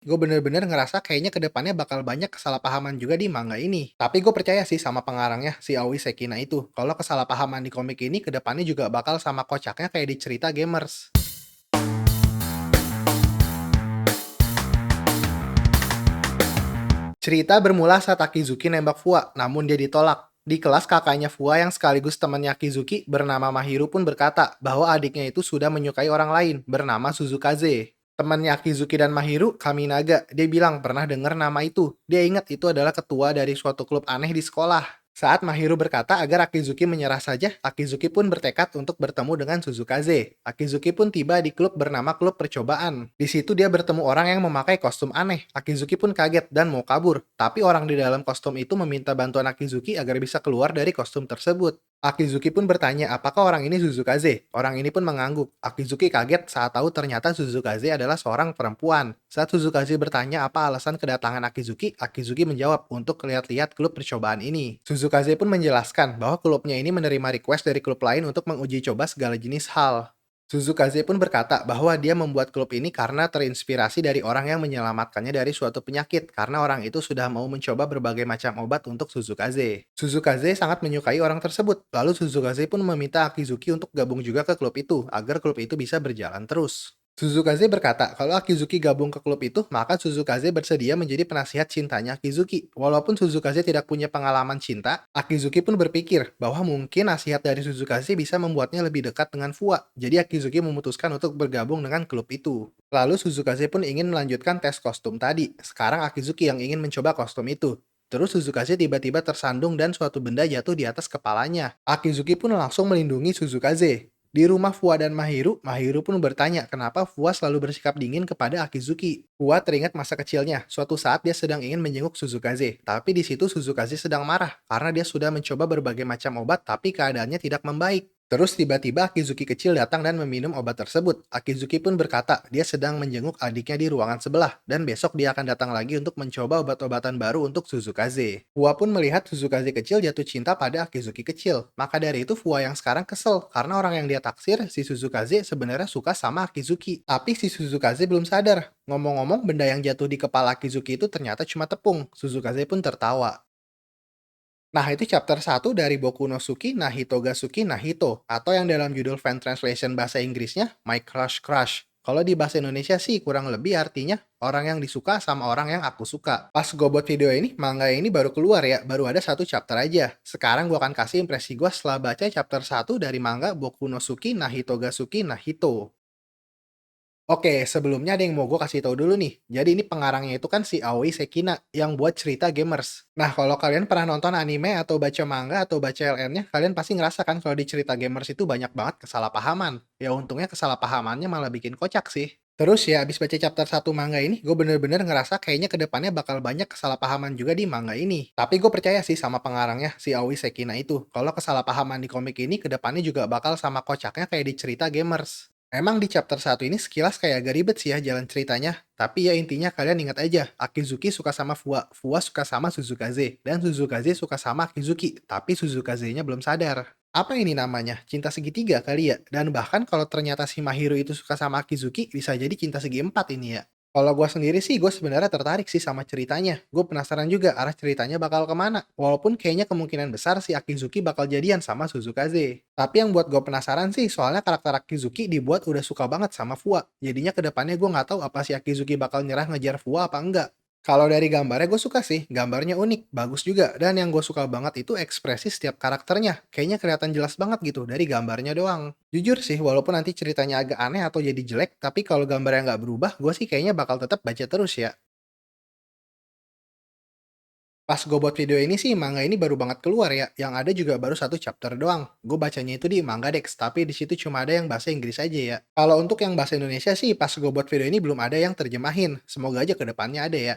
Gue bener-bener ngerasa kayaknya kedepannya bakal banyak kesalahpahaman juga di manga ini. Tapi gue percaya sih sama pengarangnya, si Aoi Sekina itu. Kalau kesalahpahaman di komik ini kedepannya juga bakal sama kocaknya kayak di cerita Gamers. Cerita bermula saat Akizuki nembak Fua, namun dia ditolak. Di kelas kakaknya Fua yang sekaligus temannya Akizuki bernama Mahiru pun berkata bahwa adiknya itu sudah menyukai orang lain bernama Suzukaze. Temannya Akizuki dan Mahiru, Kaminaga, dia bilang pernah dengar nama itu. Dia ingat itu adalah ketua dari suatu klub aneh di sekolah. Saat Mahiru berkata agar Akizuki menyerah saja, Akizuki pun bertekad untuk bertemu dengan Suzukaze. Akizuki pun tiba di klub bernama Klub Percobaan. Di situ dia bertemu orang yang memakai kostum aneh. Akizuki pun kaget dan mau kabur, tapi orang di dalam kostum itu meminta bantuan Akizuki agar bisa keluar dari kostum tersebut. Akizuki pun bertanya apakah orang ini Suzukaze. Orang ini pun mengangguk. Akizuki kaget saat tahu ternyata Suzukaze adalah seorang perempuan. Saat Suzukaze bertanya apa alasan kedatangan Akizuki, Akizuki menjawab untuk lihat-lihat klub percobaan ini. Suzukaze pun menjelaskan bahwa klubnya ini menerima request dari klub lain untuk menguji coba segala jenis hal. Suzukaze pun berkata bahwa dia membuat klub ini karena terinspirasi dari orang yang menyelamatkannya dari suatu penyakit, karena orang itu sudah mau mencoba berbagai macam obat untuk Suzukaze. Suzukaze sangat menyukai orang tersebut, lalu Suzukaze pun meminta Akizuki untuk gabung juga ke klub itu, agar klub itu bisa berjalan terus. Suzukaze berkata kalau Akizuki gabung ke klub itu, maka Suzukaze bersedia menjadi penasihat cintanya Akizuki. Walaupun Suzukaze tidak punya pengalaman cinta, Akizuki pun berpikir bahwa mungkin nasihat dari Suzukaze bisa membuatnya lebih dekat dengan Fua. Jadi Akizuki memutuskan untuk bergabung dengan klub itu. Lalu Suzukaze pun ingin melanjutkan tes kostum tadi. Sekarang Akizuki yang ingin mencoba kostum itu. Terus Suzukaze tiba-tiba tersandung dan suatu benda jatuh di atas kepalanya. Akizuki pun langsung melindungi Suzukaze. Di rumah Fua dan Mahiru, Mahiru pun bertanya kenapa Fua selalu bersikap dingin kepada Akizuki. Fua teringat masa kecilnya, suatu saat dia sedang ingin menjenguk Suzukaze, tapi di situ Suzukaze sedang marah karena dia sudah mencoba berbagai macam obat tapi keadaannya tidak membaik. Terus tiba-tiba Akizuki kecil datang dan meminum obat tersebut. Akizuki pun berkata dia sedang menjenguk adiknya di ruangan sebelah dan besok dia akan datang lagi untuk mencoba obat-obatan baru untuk Suzukaze. Fua pun melihat Suzukaze kecil jatuh cinta pada Akizuki kecil. Maka dari itu Fua yang sekarang kesel karena orang yang dia taksir, si Suzukaze sebenarnya suka sama Akizuki. Tapi si Suzukaze belum sadar. Ngomong-ngomong, benda yang jatuh di kepala Akizuki itu ternyata cuma tepung. Suzukaze pun tertawa. Nah, itu chapter 1 dari Boku no Suki Nahito ga Suki Nahito, atau yang dalam judul fan translation bahasa Inggrisnya My Crush Crush. Kalau di bahasa Indonesia sih kurang lebih artinya orang yang disuka sama orang yang aku suka. Pas gue buat video ini, manga ini baru keluar ya, baru ada satu chapter aja. Sekarang gue akan kasih impresi gue setelah baca chapter 1 dari manga Boku no Suki Nahito ga Suki Nahito. Oke, sebelumnya ada yang mau gue kasih tahu dulu nih. Jadi ini pengarangnya itu kan si Aoi Sekina yang buat cerita Gamers. Nah, kalau kalian pernah nonton anime atau baca manga atau baca LN-nya, kalian pasti ngerasa kan kalau di cerita Gamers itu banyak banget kesalahpahaman. Ya untungnya kesalahpahamannya malah bikin kocak sih. Terus ya, abis baca chapter 1 manga ini, gue bener-bener ngerasa kayaknya kedepannya bakal banyak kesalahpahaman juga di manga ini. Tapi gue percaya sih sama pengarangnya, si Aoi Sekina itu. Kalau kesalahpahaman di komik ini, kedepannya juga bakal sama kocaknya kayak di cerita Gamers. Emang di chapter 1 ini sekilas kayak agak ribet sih ya jalan ceritanya. Tapi ya intinya kalian ingat aja, Akizuki suka sama Fua, Fua suka sama Suzukaze, dan Suzukaze suka sama Akizuki, tapi Suzukaze-nya belum sadar. Apa ini namanya? Cinta segitiga kali ya? Dan bahkan kalau ternyata si Mahiro itu suka sama Akizuki, bisa jadi cinta segi empat ini ya. Kalau gua sendiri sih, gue sebenarnya tertarik sih sama ceritanya. Gue penasaran juga arah ceritanya bakal kemana. Walaupun kayaknya kemungkinan besar si Akizuki bakal jadian sama Suzukaze. Tapi yang buat gue penasaran sih, soalnya karakter Akizuki dibuat udah suka banget sama Fua. Jadinya kedepannya gue nggak tahu apa si Akizuki bakal nyerah ngejar Fua apa enggak. Kalau dari gambarnya gue suka sih, gambarnya unik, bagus juga. Dan yang gue suka banget itu ekspresi setiap karakternya. Kayaknya kelihatan jelas banget gitu dari gambarnya doang. Jujur sih, walaupun nanti ceritanya agak aneh atau jadi jelek, tapi kalau gambarnya nggak berubah, gue sih kayaknya bakal tetap baca terus ya. Pas gue buat video ini sih, manga ini baru banget keluar ya. Yang ada juga baru satu chapter doang. Gue bacanya itu di Mangadex, tapi di situ cuma ada yang bahasa Inggris aja ya. Kalau untuk yang bahasa Indonesia sih, pas gue buat video ini belum ada yang terjemahin. Semoga aja ke depannya ada ya.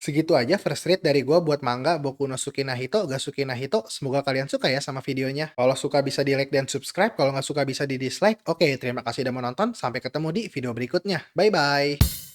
Segitu aja first read dari gue buat manga Boku no Suki Nahito, Gasuki Nahito. Semoga kalian suka ya sama videonya. Kalau suka bisa di like dan subscribe, kalau nggak suka bisa di dislike. Oke, terima kasih udah menonton. Sampai ketemu di video berikutnya. Bye-bye.